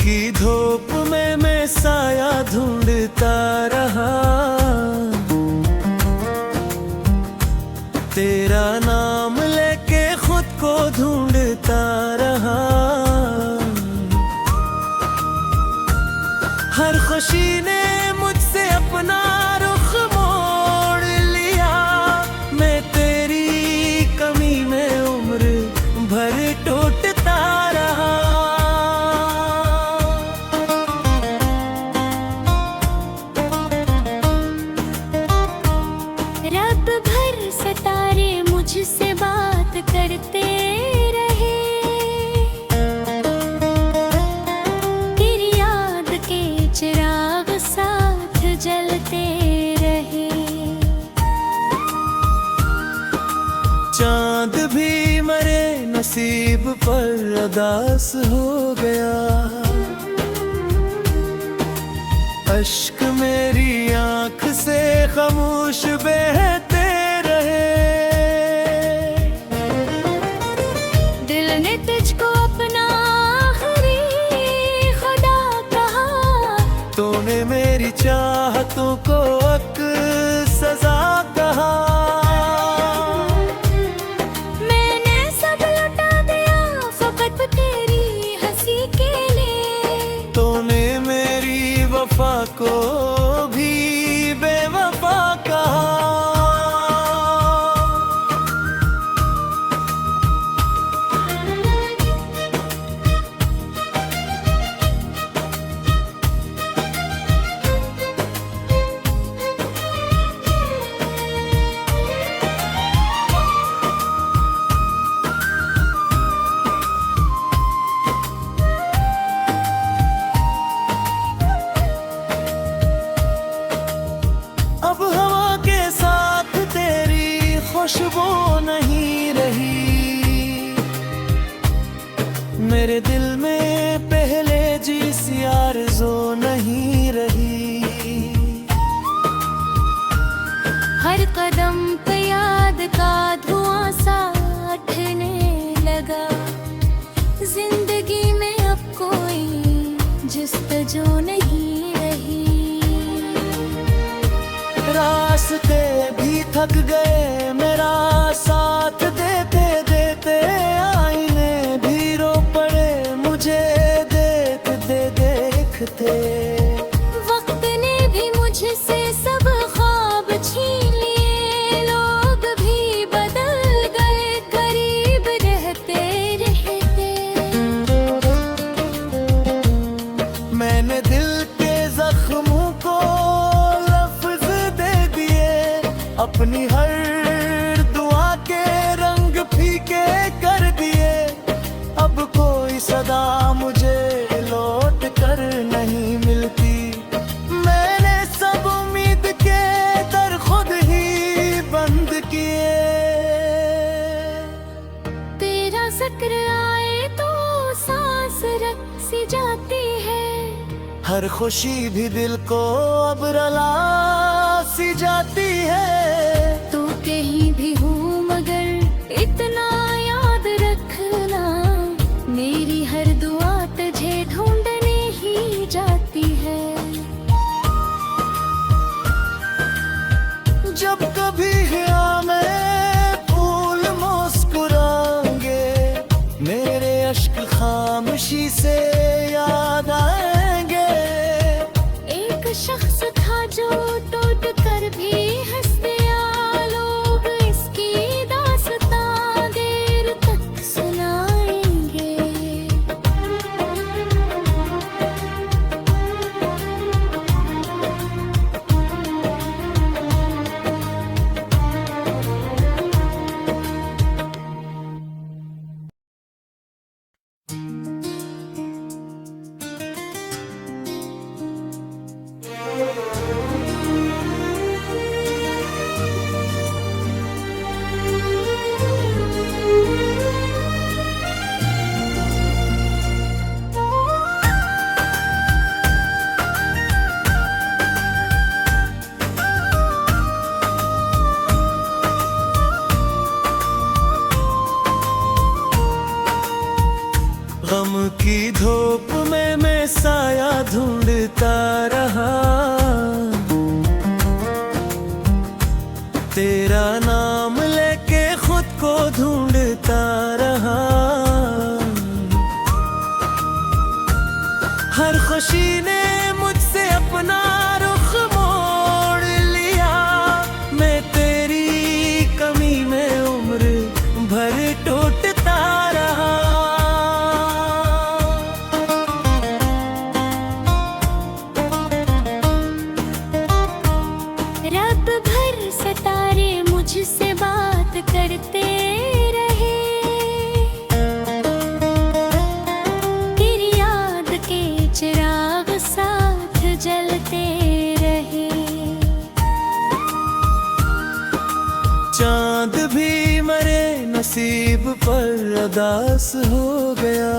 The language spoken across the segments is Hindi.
की धूप में मैं साया ढूंढता रहा, तेरा नाम लेके खुद को ढूंढता रहा। हर खुशी ने मुझसे अपना रुख मोड़ लिया, मैं तेरी कमी में उम्र भर टूटता रहा। रात भर सितारे मुझसे बात करते रहे, तेरी याद के चिराग साथ जलते रहे। चांद भी मरे नसीब पर उदास हो गया, अश्क मेरी आँख से खामोश बहते रहे। दिल ने तुझको अपना आखिरी खुदा कहा, तूने मेरी चाहतों को अक सजा कहा। मैंने सब लुटा दिया फकत तेरी हंसी के लिए, तूने मेरी वफा को भी बेवफा कहा। अब हवा के साथ तेरी खुशबू नहीं रही, मेरे दिल में पहले जैसी आरज़ू नहीं रही। हर कदम पे याद का धुआं सा उठने लगा, जिंदगी में अब कोई जुस्तजू नहीं रही। रास्ते भी थक गए मेरा साथ देते देते, आईने भी रो पड़े मुझे देखते देखते। वक्त ने भी मुझसे सब ख्वाब छीन लिए, लोग भी बदल गए करीब रहते रहते। मैंने दिल के जख्मों को लफ्ज दे दिए, अपनी हर दुआ के रंग फीके कर दिए। अब कोई सदा मुझे लौट कर नहीं मिलती, मैंने सब उम्मीद के दर खुद ही बंद किए। तेरा जिक्र आए तो सांस रख सी जाती है, हर खुशी भी दिल को अब रुला सी जाती है। तू कहीं भी हूँ मगर इतना याद रखना, मेरी हर दुआ तुझे ढूंढने ही जाती है। जब कभी हमें फूल मुस्कुराएंगे, मेरे अश्क खामोशी से याद आएंगे। एक शख्स था जो टूट कर भी हंस दिया, लोग इसकी दास्तां देर तक सुनाएंगे। गम की धूप में मैं में साया ढूंढता रहा, तेरा नाम लेके खुद को ढूंढता रहा। हर खुशी ने मुझसे अपना रुख मोड़ लिया, मैं तेरी कमी में उम्र भर टूटता रहा। रात भर सितारे मुझसे बात करते रहे, तेरी याद के चिराग साथ जलते रहे। चांद भी मरे नसीब पर अदास हो गया,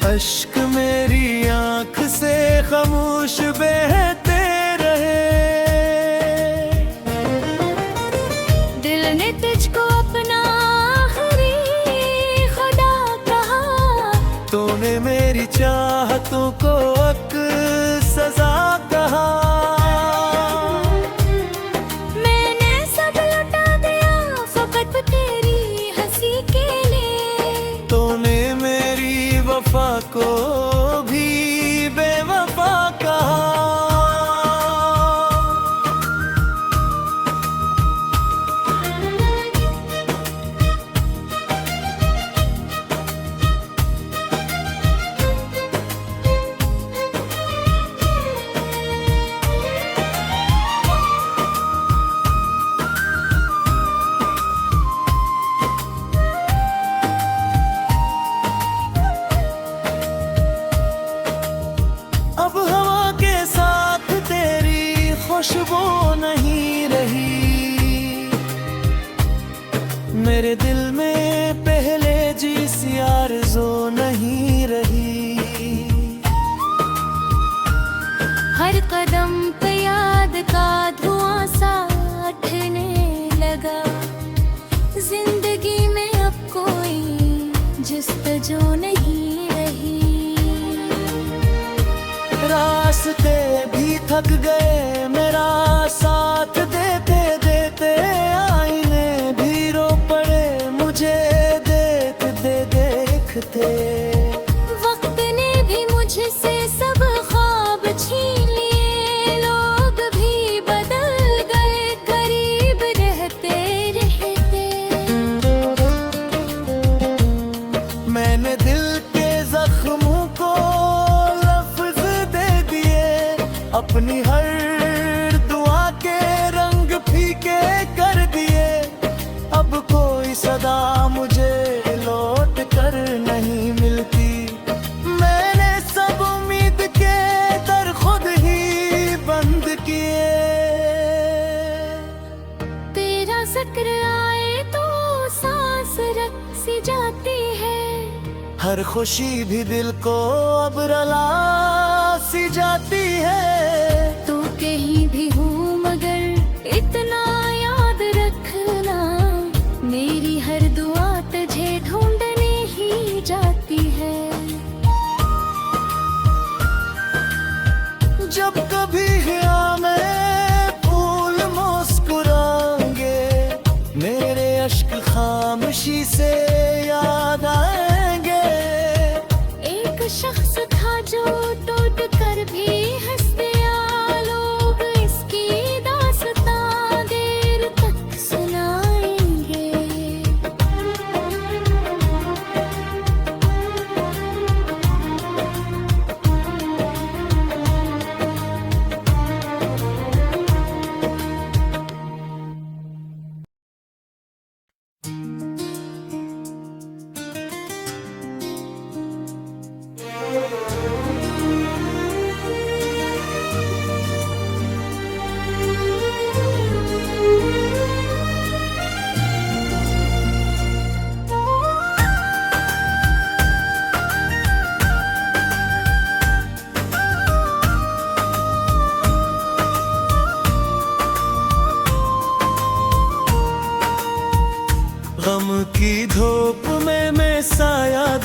अश्क मेरी आंख से खामोश बहते रहे। दिल ने तुझको अपना आखिरी खुदा कहा, तूने मेरी चाहतों को अक सजा कहा। मैंने सब लुटा दिया फकत तेरी हंसी के लिए, तूने मेरी वफा को भी बेवफा कहा। अब हवा के साथ तेरी खुशबू नहीं रही, मेरे दिल में पहले जैसी आरज़ू नहीं रही। हर कदम पे याद का धुआं सा उठने लगा, जिंदगी में अब कोई जस्तजू नहीं रही। रास्ते भी थक गए मेरा साथ देते देते, आईने भी रो पड़े मुझे देखते देखते। वक्त ने भी मुझसे सब ख्वाब छीन लिए, लोग भी बदल गए करीब रहते रहते। मैंने दिल के जख्मों को लफ्ज दे दिए, अपनी हर दुआ के रंग फीके कर दिए। अब कोई सदा मुझे लौट कर नहीं मिलती, मैंने सब उम्मीद के दर खुद ही बंद किए। तेरा जिक्र आए तो सांस रक सी जाती है, हर खुशी भी दिल को अब रुला सी जाती है। तो कहीं भी हूँ मगर इतना याद रखना, मेरी हर दुआ तुझे ढूंढने ही जाती है। जब कभी में फूल मुस्कुराएंगे, मेरे अश्क खामोशी से याद आएंगे। एक शख्स था जो टूट कर भी हंस दिया, लोग इसकी दास्तां देर तक सुनाएंगे।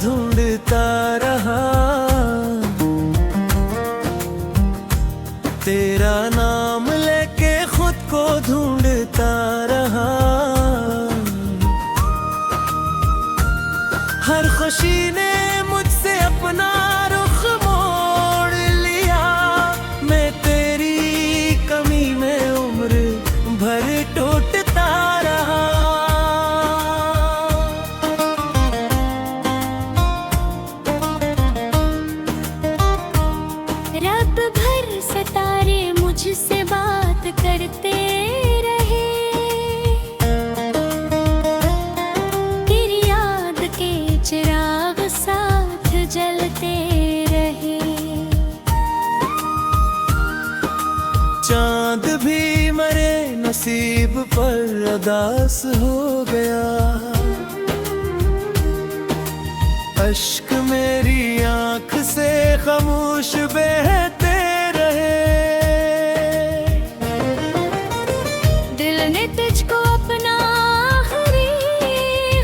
ढूंढता रहा, तेरा नाम लेके खुद को ढूंढता रहा। हर खुशी ने मुझसे अपना रुख मोड़ लिया, मैं तेरी कमी में उम्र भर टूटता रहा। रात भर सितारे मुझसे बात करते रहे, तेरी याद के चिराग साथ जलते रहे। चांद भी मरे नसीब पर अदास हो गया, अश्क मेरी आंख से खामोश बहते रहे। दिल ने तुझको अपना आखिरी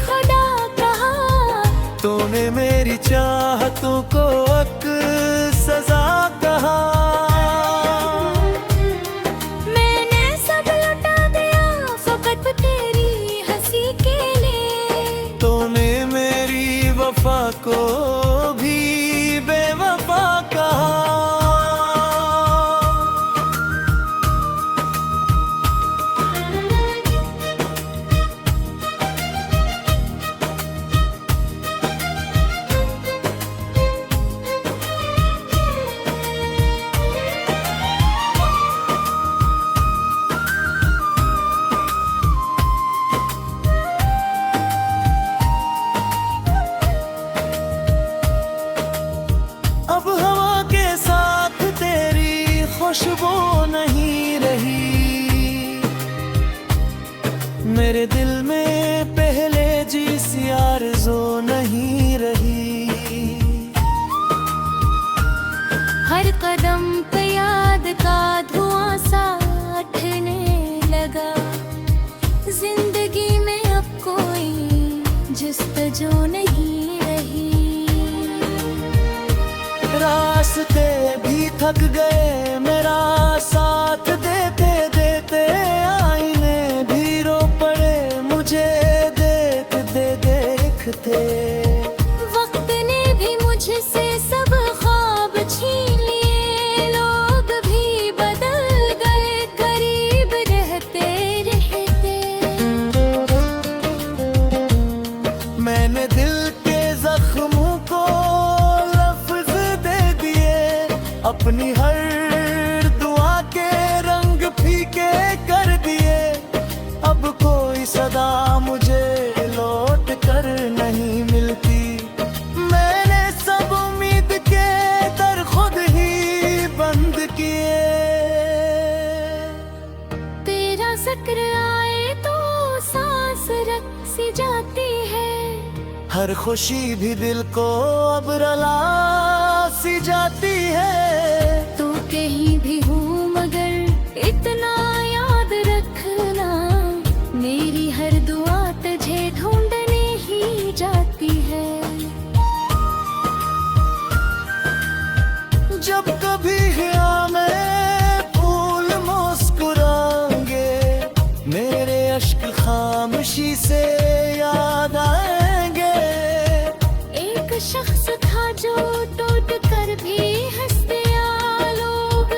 खुदा कहा, तूने मेरी चाहतों को अक सजा कहा। मैंने सब लुटा दिया फकत तेरी हंसी के लिए, तूने मेरी वफा को भी बेवफा कहा। अब हवा के साथ तेरी खुशबू नहीं रही, मेरे दिल में पहले जैसी आरज़ू नहीं रही। हर कदम पे याद का धुआं सा उठने लगा, जिंदगी में अब कोई जस्तजू नहीं रही। रास्ते भी थक गए मेरा साथ देते देते, आईने भी रो पड़े मुझे देखते देखते। वक्त ने भी मुझसे सब ख्वाब छीन लिए, लोग भी बदल गए करीब रहते रहते। मैंने दिल के जख्मों को लफ्ज दे दिए, अपनी हर दुआ के रंग फीके कर दिए। अब कोई सदा मुझे लौट कर नहीं मिलती, मैंने सब उम्मीद के दर खुद ही बंद किए। तेरा जिक्र आए तो सांस रख सी जाती है, हर खुशी भी दिल को अब रुला सी जाती है। तो कहीं भी हूँ मगर इतना याद रखना, मेरी हर दुआ तुझे ढूंढने ही जाती है। जब कभी हमें फूल मुस्कुराएंगे, मेरे अश्क खामोशी से याद आएंगे। एक शख्स था जो टूट कर भी हंस दिया, लोग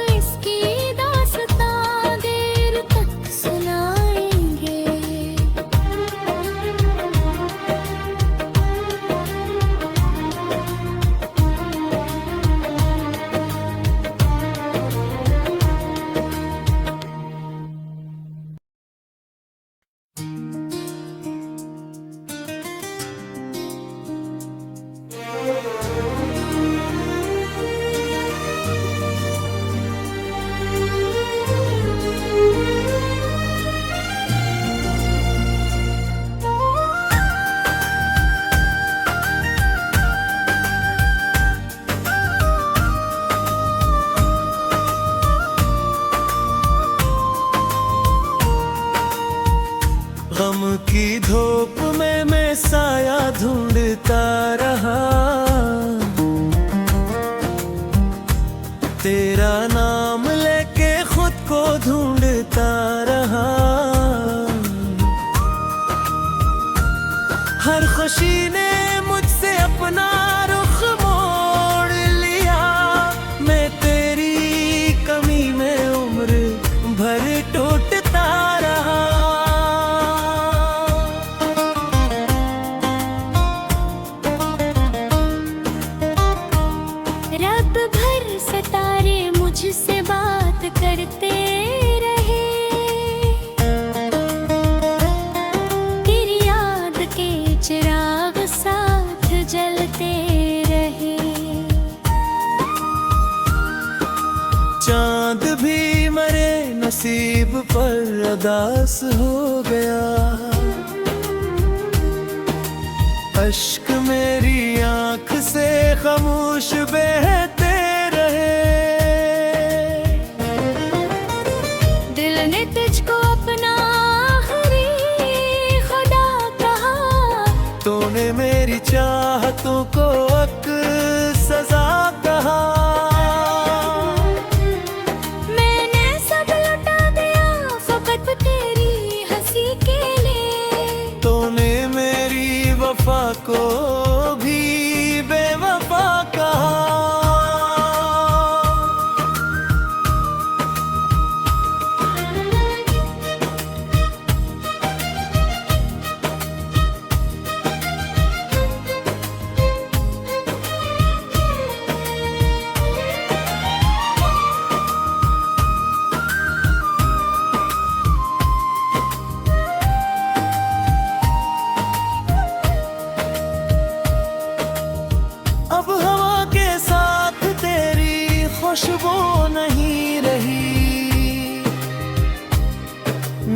नसीब पर अदास हो गया। अश्क मेरी आंख से खामोश बहते रहे। दिल ने तुझको अपना आखिरी खुदा कहा। तूने मेरी चाहतों को अक सजा कहा। मैंने सब लुटा दिया फकत तेरी हंसी के लिए। तूने मेरी वफा को भी बेवफा कहा। अब हवा के साथ तेरी खुशबू नहीं रही।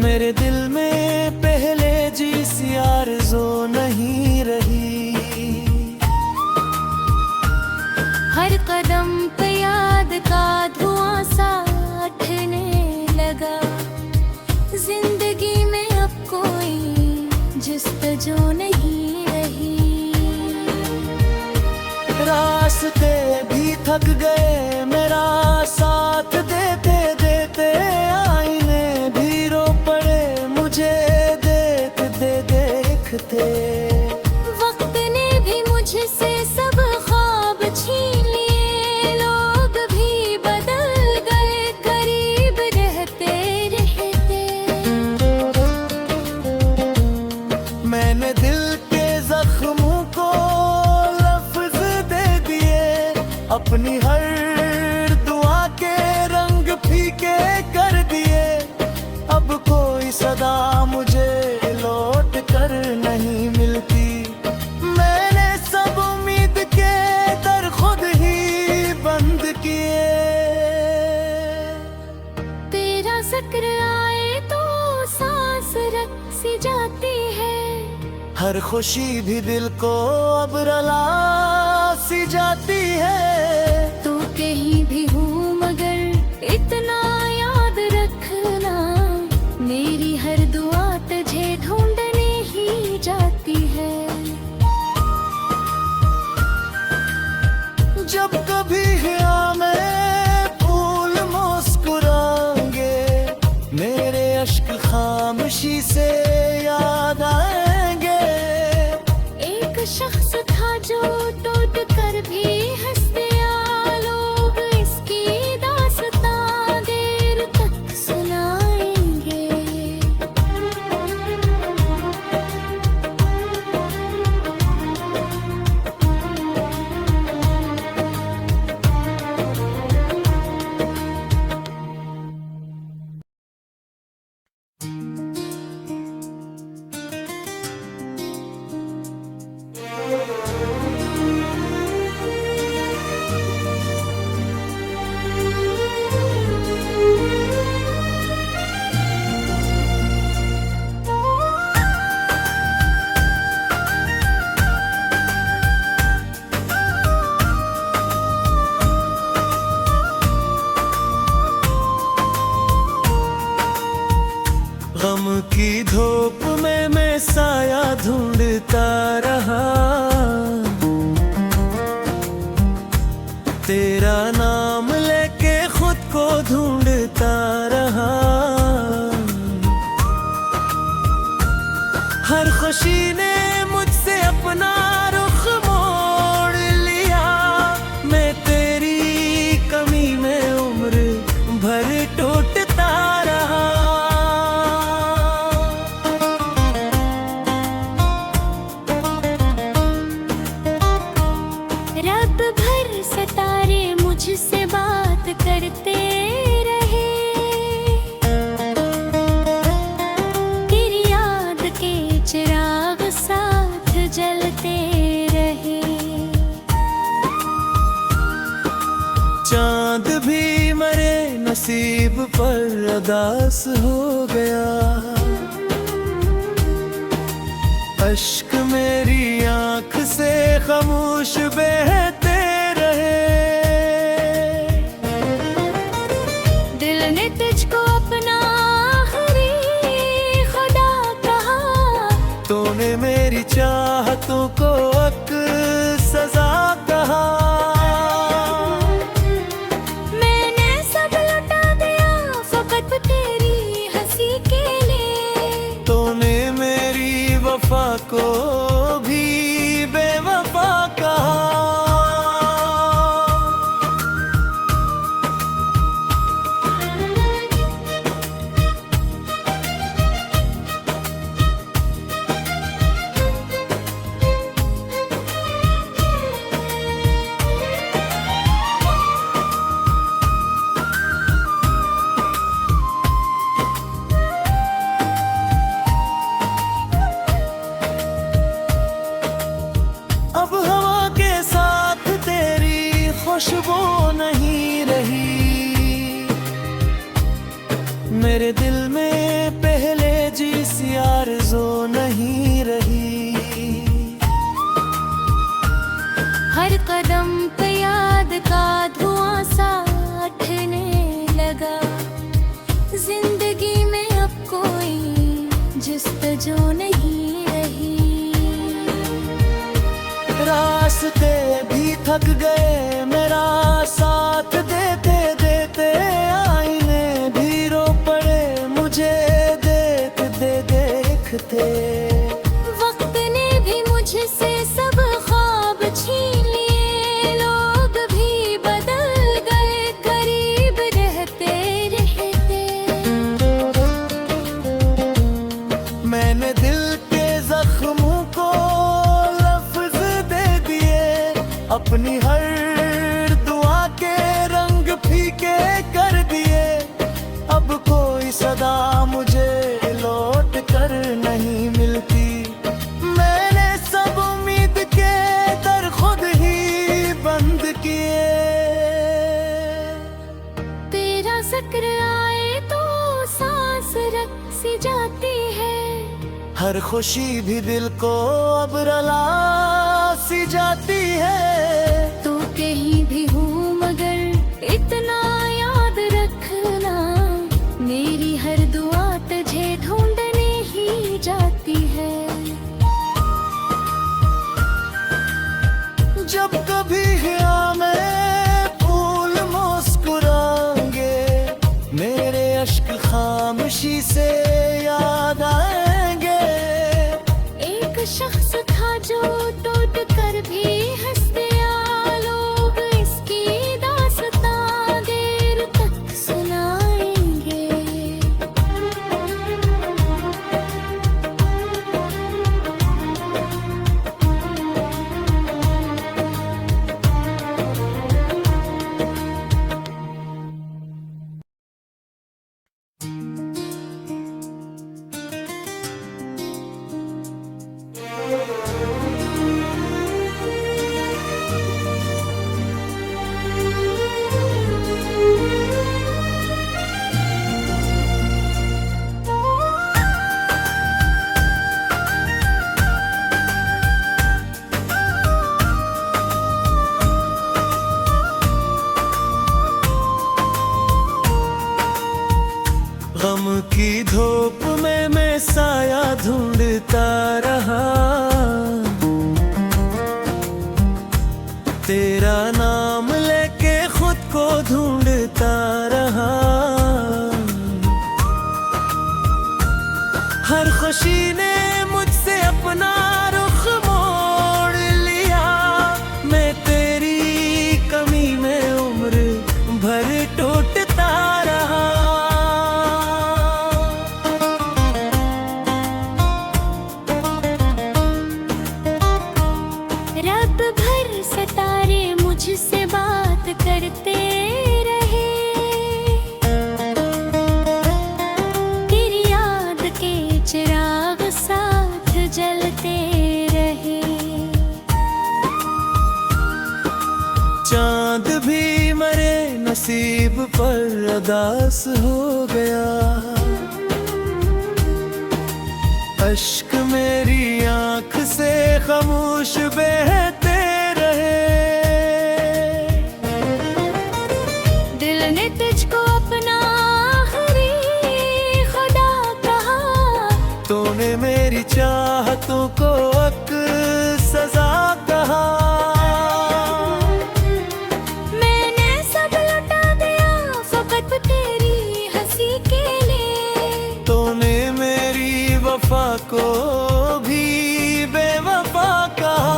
मेरे दिल में पहले जैसी आरज़ू नहीं रही। हर कदम पे याद का धुआं सा उठने लगा। जिंदगी में अब कोई जुस्तजू नहीं रही। रास्ते भी थक गए मेरा साथ देते देते। आईने भी रो पड़े मुझे देखते देखते। वक्त ने भी मुझसे सब ख्वाब छीन लिए। लोग भी बदल गए करीब रहते रहते। मैंने दिल के जख्मों को लफ्ज दे दिए। अपनी हर दुआ के रंग फीके कर दिए। अब कोई सदा मुझे लौट कर नहीं मिलती। मैंने सब उम्मीद के दर खुद ही बंद किए। तेरा जिक्र आए तो सांस रख सी जाती है। हर खुशी भी दिल को अब रुला सी जाती है। तू कहीं भी हूँ मगर इतना याद रखना। मेरी हर दुआ तुझे ढूंढने ही जाती है। जब कभी में फूल मुस्कुराएंगे। मेरे अश्क खामोशी से याद आएंगे। एक शख्स था जो टूट कर भी हंस दिया। लोग इसकी दास्तां देर तक सुनाएंगे। नसीब पर अदास हो गया। अश्क मेरी आंख से खामोश बहते रहे। दिल ने तुझको अपना आखिरी खुदा कहा। तूने मेरी चाहतों को अक सजा कहा। मैंने सब लुटा दिया फकत तेरी हंसी के लिए। तूने मेरी वफा को भी बेवफा कहा। अब हवा के साथ तेरी खुशबू नहीं रही। मेरे दिल में पहले जिसी आरज़ू नहीं रही। हर कदम पे याद का धुआं सा उठने लगा। जिंदगी में अब कोई जुस्तजू नहीं रही। रास्ते भी थक गए मेरा साथ देते देते। आईने भी रो पड़े मुझे देखते देखते। वक्त ने भी मुझसे सब ख्वाब छीन लिए। लोग भी बदल गए करीब रहते रहते। मैंने दिल के जख्मों को लफ्ज दे दिए। अपनी हर दुआ के रंग फीके कर दिए। अब कोई सदा मुझे लौट कर नहीं मिलती। मैंने सब उम्मीद के दर खुद ही बंद किए। तेरा जिक्र आए तो सांस रख सी जाती है। हर खुशी भी दिल को अब रुला सी जाती है। तो कहीं भी हूँ मगर इतना याद रखना। मेरी हर दुआ तुझे ढूंढने ही जाती है। जब कभी में फूल मुस्कुराएंगे। मेरे अश्क खामोशी से याद आएंगे। एक शख्स था जो टूट कर भी हंस दिया। लोग इसकी दास्तां देर तक सुनाएंगे। गम की धूप में मैं साया ढूंढता रहा। तेरा नाम लेके खुद को ढूंढता रहा। हर खुशी ने मुझसे अपना रुख मोड़ लिया। मैं तेरी कमी में उम्र भर टूटता रहा। रात भर सितारे मुझसे बात करते रहे। तेरी याद के चिराग साथ जलते रहे। चांद भी मरे न नसीब पर अदास हो गया। अश्क मेरी आंख से खामोश बहते रहे। दिल ने तुझको अपना आखिरी खुदा कहा। तूने मेरी चाहतों को अक सजा कहा। मैंने सब लुटा दिया फकत तेरी हंसी के लिए। तूने मेरी वफा को भी बेवफा कहा।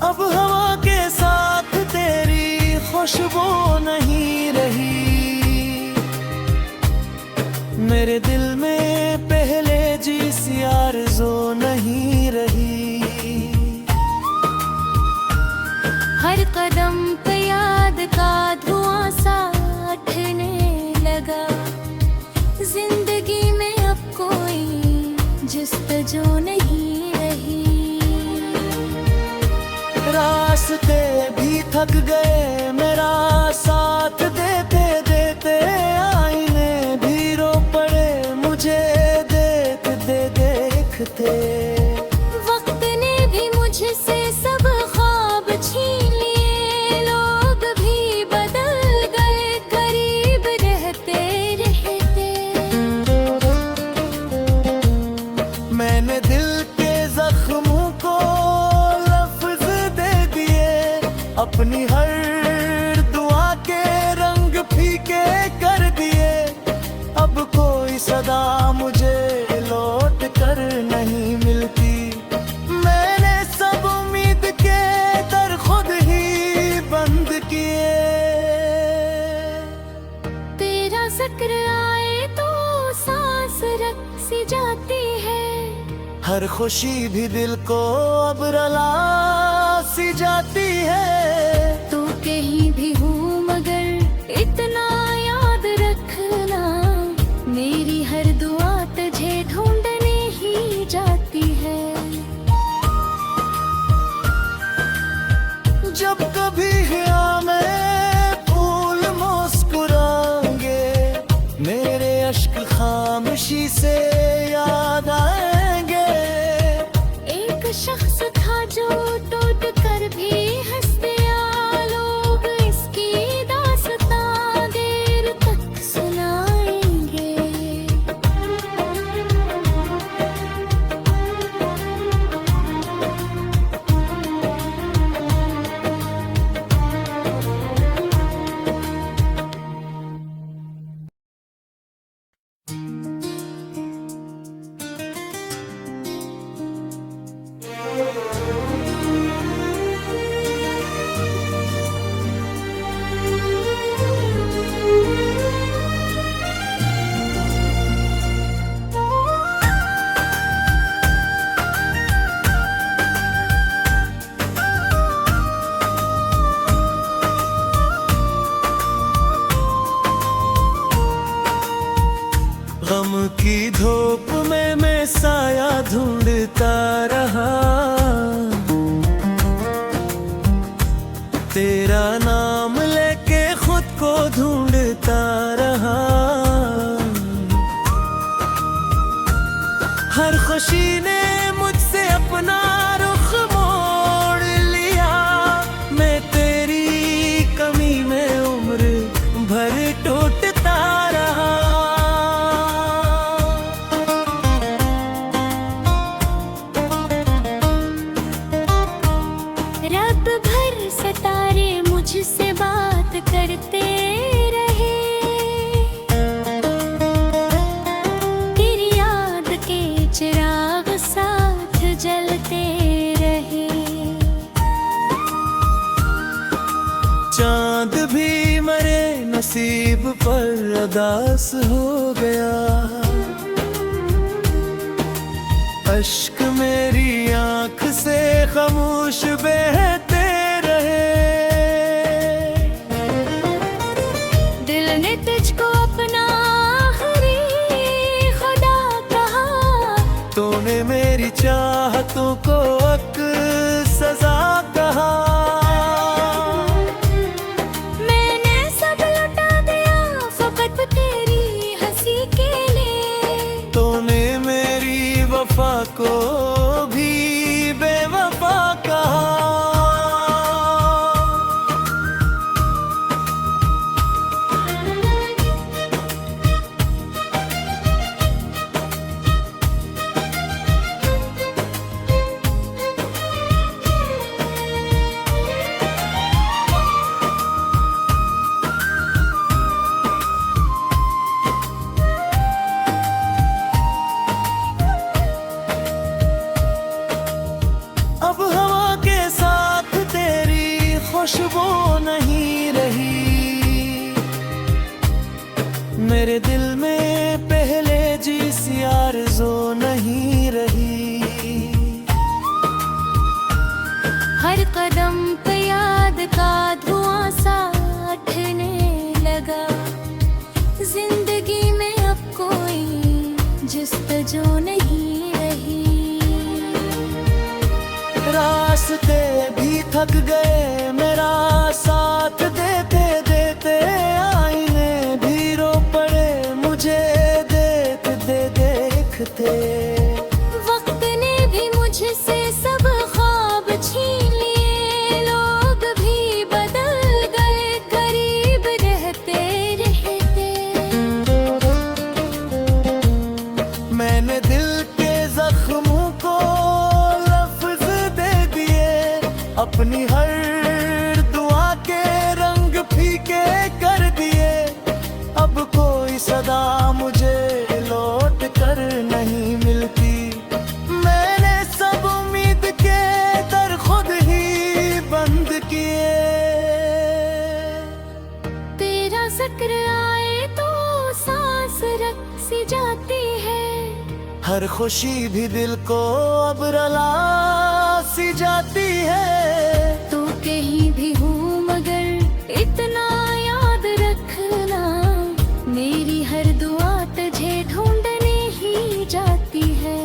अब हवा के साथ तेरी खुशबू नहीं रही। मेरे दिल में पहले जैसी आरज़ू नहीं रही। हर कदम पे याद का धुआं सा उठने लगा। जिंदगी में अब कोई जस्तजू नहीं रही। रास्ते भी थक गए मेरा साथ देते देते। आईने भी रो पड़े मुझे देखते देखते। वक्त ने भी मुझसे सब ख्वाब छीन लिए। लोग भी बदल गए करीब रहते रहते। मैंने दिल के जख्मों को लफ्ज दे दिए। अपनी हर दुआ के रंग फीके कर दिए। अब कोई सदा मुझे लौट कर नहीं मिलती। मैंने सब उम्मीद के दर खुद ही बंद किए। तेरा जिक्र आए तो सांस रख सी जाती है। हर खुशी भी दिल को अब रुला सी जाती है। तू कहीं भी हूँ मगर इतना याद रखना। मेरी हर दुआ तुझे ढूंढने ही जाती है। जब कभी में फूल मुस्कुराएंगे। मेरे अश्क खामोशी से याद आएंगे। एक शख्स था जो टूट कर भी हंस दिया। लोग इसकी दास्तां देर तक सुनाएंगे। गम की धूप में मैं साया ढूंढता रहा। तेरा नाम लेके खुद को ढूंढता रहा। हर खुशी ने मुझसे अपना रुख मोड़ लिया। मैं तेरी कमी में उम्र भर टूटता रहा। रात भर सितारे मुझसे बात करते रहे। तेरी याद के चिराग साथ जलते रहे। चांद भी मरे न नसीब पर अदास हो गया। अश्क मेरी आंख से खामोश बहते रहे। दिल ने तुझको अपना आखिरी खुदा कहा। तूने मेरी चाहतों को अक सजा कहा। मैंने सब लुटा दिया फकत तेरी हंसी के लिए। तूने मेरी वफा को भी बेवफा कहा। अब हवा के साथ तेरी खुशबू नहीं रही। मेरे दिल में पहले जिसी आरज़ू नहीं रही। हर कदम पे याद का धुआं सा उठने लगा। जिंदगी में अब कोई जुस्तजू नहीं रही। रास्ते भी थक गए मेरा साथ देते देते। आईने भी रो पड़े मुझे देखते देखते। वक्त ने भी मुझसे सब ख्वाब छीन लिए। लोग भी बदल गए करीब रहते रहते। मैंने दिल के जख्मों को लफ्ज दे दिए। अपनी हर दुआ के रंग फीके कर दिए। अब कोई सदा मुझे लौट कर नहीं मिलती। मैंने सब उम्मीद के दर खुद ही बंद किए। तेरा जिक्र आए तो सांस रख सी जाती है। हर खुशी भी दिल को अब रुला सी जाती है। तू कहीं भी हूँ मगर इतना याद रखना। मेरी हर दुआ तुझे ढूंढने ही जाती है।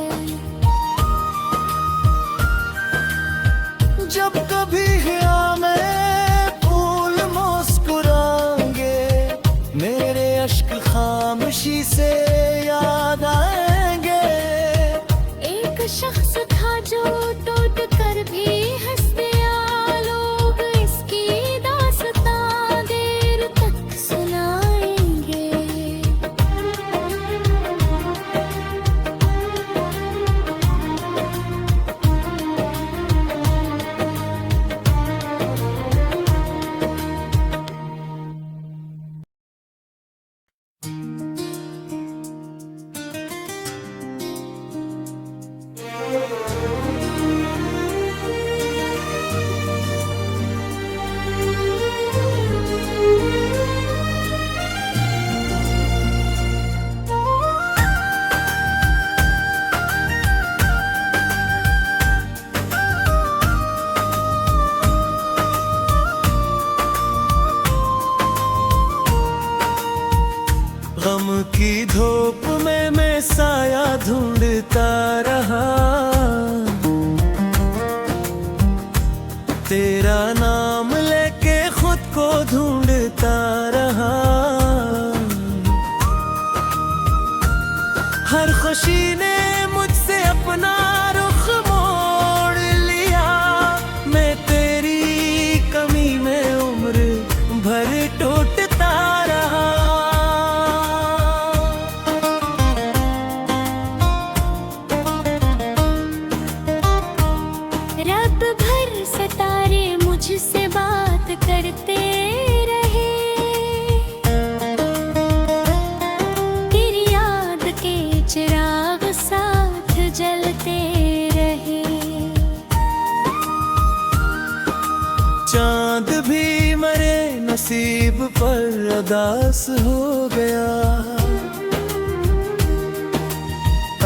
जब कभी में फूल मुस्कुराएंगे। मेरे अश्क खामोशी से याद आएंगे। एक शख्स था जो टूट कर भी हंस दिया। लोग इसकी दास्तां देर तक सुनाएंगे। गम की धूप में मैं साया ढूंढता रहा। तेरा नाम लेके खुद को ढूंढता रहा। हर खुशी ने मुझसे अपना रुख मोड़ लिया। मैं तेरी कमी में उम्र भर टूटता रहा। रात भर सितारे मुझसे बात करते रहे। तेरी याद के चिराग साथ जलते रहे। चांद भी मरे न नसीब पर अदास हो गया।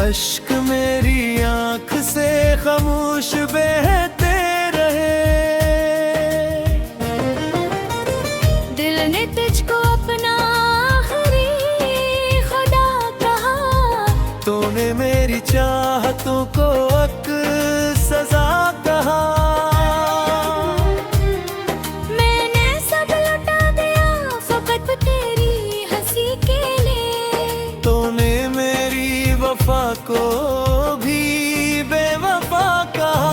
अश्क मेरी आंख से खामोश बहते रहे। दिल ने तुझको अपना आखिरी खुदा कहा। तूने मेरी चाहतों को अक सजा कहा। मैंने सब लुटा दिया फकत तेरी हंसी के लिए। तूने मेरी वफा को भी बेवफा कहा।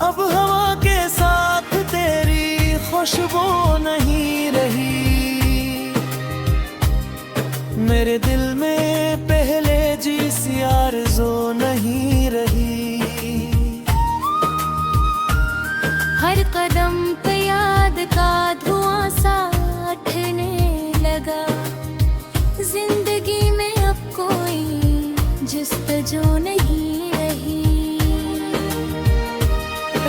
अब हवा के साथ तेरी खुशबू नहीं रही। मेरे दिल में पहले जैसी आरज़ू नहीं रही। हर कदम पे याद का धुआं सा उठने लगा। जिंदगी में अब कोई जुस्तजू नहीं रही।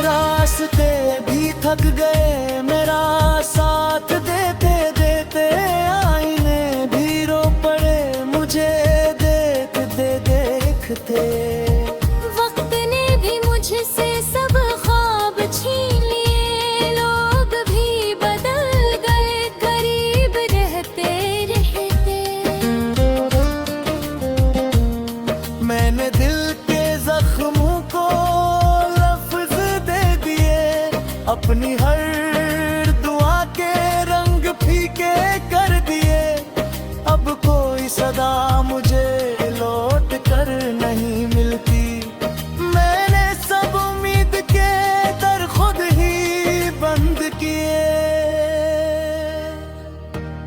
रास्ते भी थक गए मेरा साथ देते देते। आईने भी रो पड़े मुझे देखते देखते। वक्त ने भी मुझसे सब ख्वाब छीन लिए। लोग भी बदल गए करीब रहते रहते। मैंने दिल के जख्मों को लफ्ज दे दिए। अपनी हर दुआ के रंग फीके कर दिए। अब कोई सदा मुझे लौट कर नहीं मिलती। मैंने सब उम्मीद के दर खुद ही बंद किए।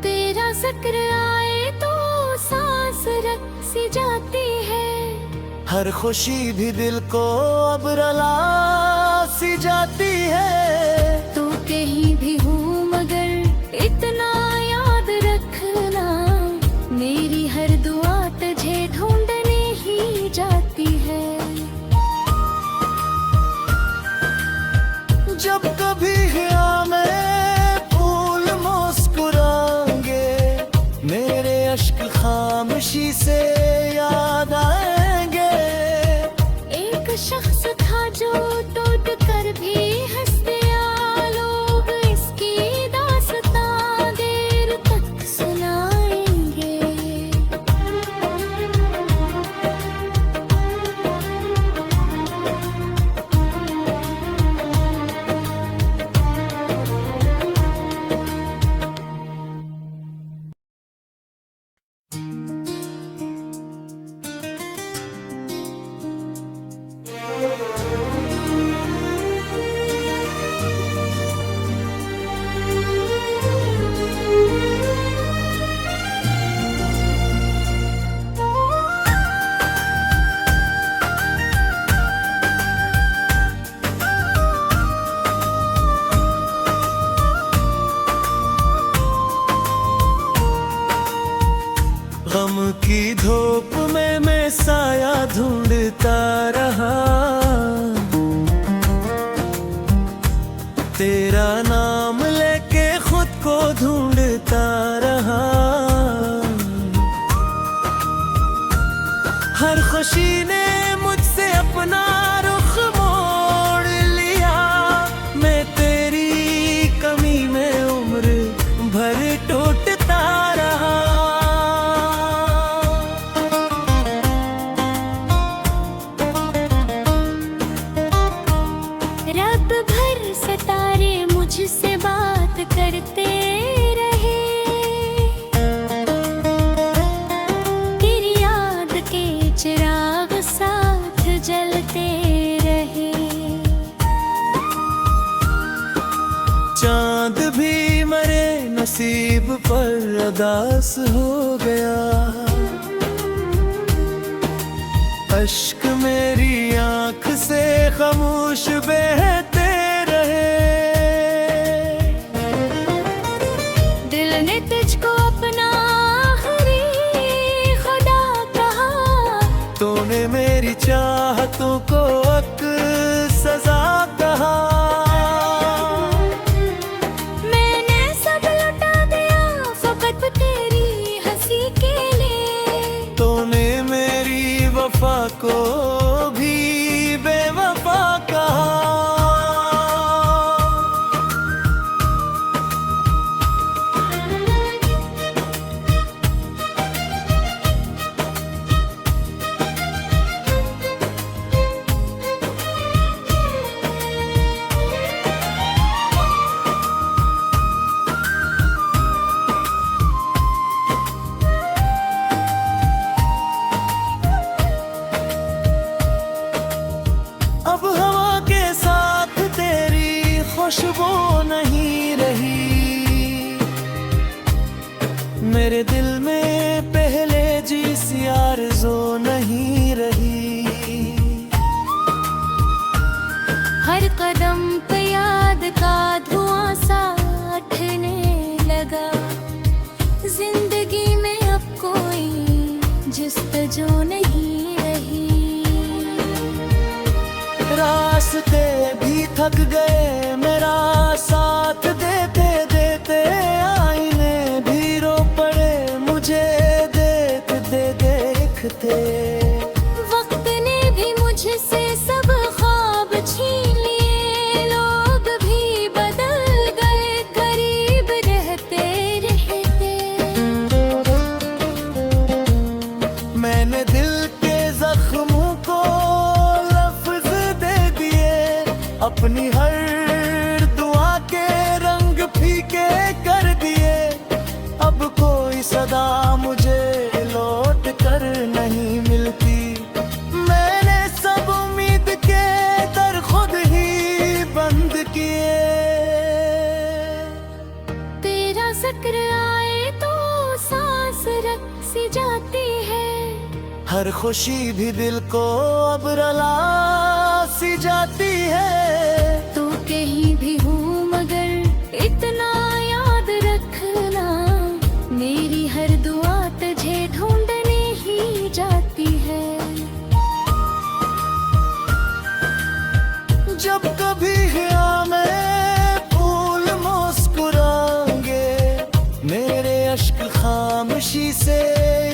तेरा जिक्र आए तो सांस रख सी जाती है। हर खुशी भी दिल को अब रुला सी जाती है। तू कहीं भी हूँ मगर इतना याद रखना। मेरी हर दुआ तुझे ढूंढने ही जाती है। जब कभी में फूल मुस्कुराएंगे। मेरे अश्क खामोशी से याद आएंगे। एक शख्स था जो टूट कर भी हंस दिया। लोग इसकी दास्तां देर तक सुनाएंगे। गम की धूप में मैं साया ढूंढता रहा। तेरा नाम लेके खुद को ढूंढता रहा। हर खुशी ने मुझसे अपना रुख मोड़ लिया। मैं तेरी कमी में उम्र भर टूटता रहा। रात भर सितारे मुझसे बात करते रहे। तेरी याद के चिराग उदास हो गया। अश्क मेरी आंख से खामोश बहते रहे। दिल ने तुझको अपना आखिरी खुदा कहा। तूने मेरी चाहतों को अक सजा कहा। मैंने सब लुटा दिया फकत तेरी हंसी के लिए। तूने मेरी वफा को भी बेवफा कहा। अब हवा के साथ तेरी खुशबू नहीं रही। मेरे दिल में पहले जैसी आरज़ू नहीं रही। हर कदम पे याद का धुआं सा उठने लगा। जिंदगी में अब कोई जुस्तजू नहीं रही। रास्ते भी थक गए मेरा साथ देते देते। आईने भी रो पड़े मुझे देखते देखते। वक्त ने भी मुझसे सब ख्वाब छीन लिए। लोग भी बदल गए करीब रहते रहते। मैंने दिल के जख्मों को लफ्ज दे दिए। अपनी हर दुआ के रंग फीके कर दिए। अब कोई सदा मुझे लौट कर नहीं मिलती। मैंने सब उम्मीद के दर खुद ही बंद किए। तेरा जिक्र आए तो सांस रख सी जाती है। हर खुशी भी दिल को अब रुला सी जाती है। तू कहीं भी हूँ मगर इतना याद रखना। मेरी हर दुआ तुझे ढूंढने ही जाती है। जब कभी में फूल मुस्कुराएंगे मेरे अश्क खामोशी से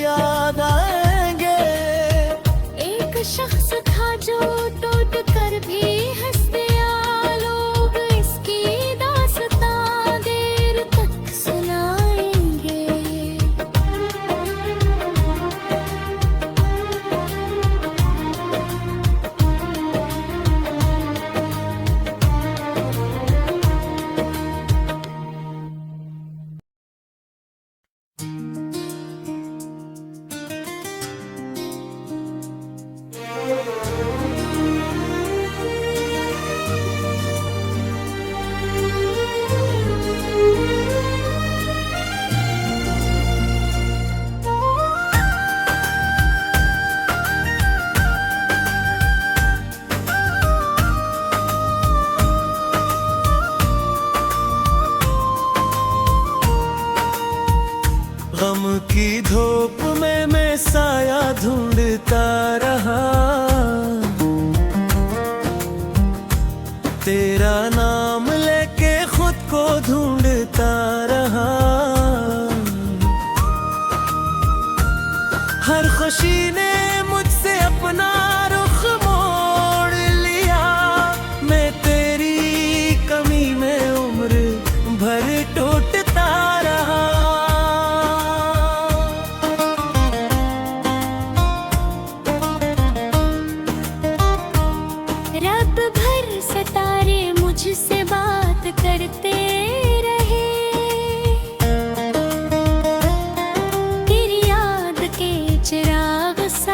याद आएंगे। एक शख्स था जो टूट कर भी हंस दिया। लोग इसकी दास्तां देर तक सुनाएंगे। गम की धूप में मैं साया ढूंढता रहा। तेरा नाम लेके खुद को ढूंढता रहा। हर खुशी ने मुझसे अपना रुख मोड़ लिया। मैं तेरी कमी में उम्र भर टूटता रहा। रात भर सितारे मुझसे बात करते रहे। तेरी याद के चिराग सा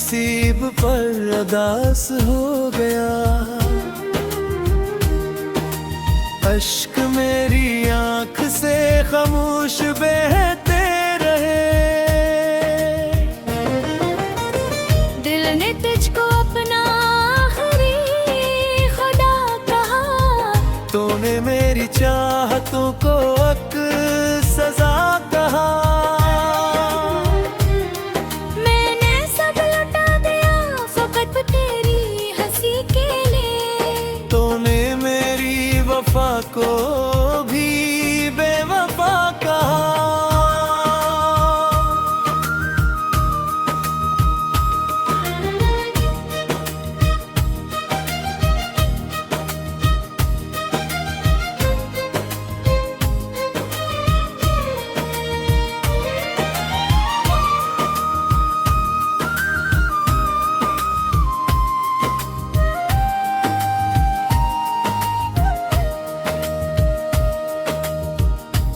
नसीब पर अदास हो गया। अश्क मेरी आंख से खामोश बहते रहे। दिल ने तुझको अपना आखिरी खुदा कहा। तूने मेरी चाहतों को अक सजा कहा। मैंने सब लुटा दिया फकत तेरी हंसी के लिए। तूने मेरी वफा को भी बेवफा कहा।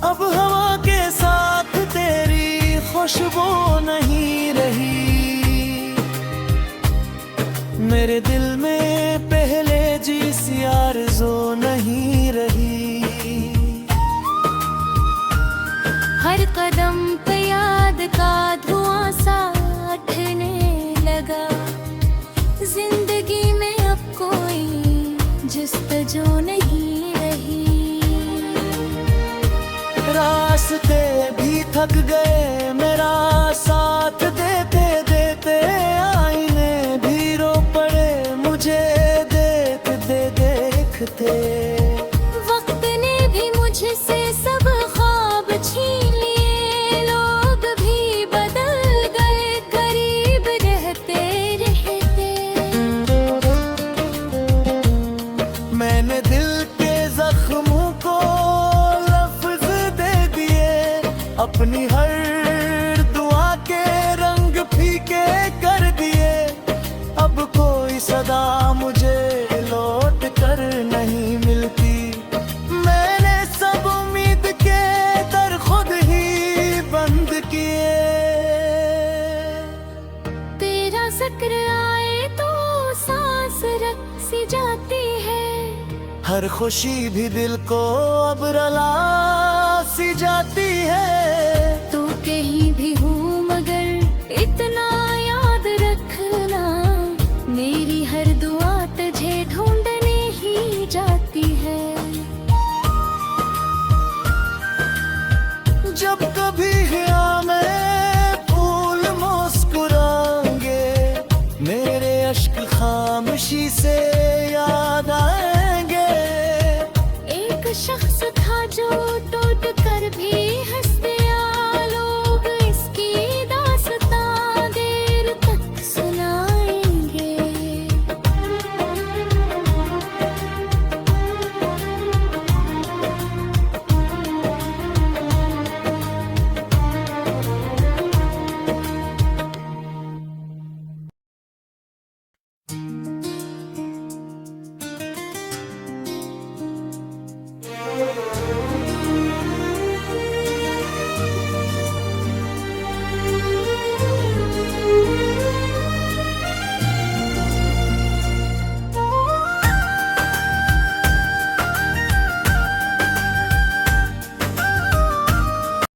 अब हवा के साथ तेरी खुशबू नहीं रही। मेरे दिल में पहले जिसी आरज़ू नहीं रही। हर कदम पे याद का धुआं सा उठने लगा। जिंदगी में अब कोई जुस्तजू नहीं रही। रास्ते भी थक गए मेरा साथ देते देते। आईने भी रो पड़े मुझे देखते देखते। वक्त ने भी मुझसे सब ख्वाब छीन लिए। लोग भी बदल गए करीब रहते रहते। मैंने दिल के जख्मों को लफ्ज दे दिए। अपनी हर दुआ के रंग फीके कर दिए। अब कोई सदा मुझे लौट कर नहीं मिलती। मैंने सब उम्मीद के दर खुद ही बंद किए। तेरा जिक्र आए तो सांस रख सी जाती है। हर खुशी भी दिल को अब रुला सी जाती है। तू कहीं भी हूँ मगर इतना याद रखना। मेरी हर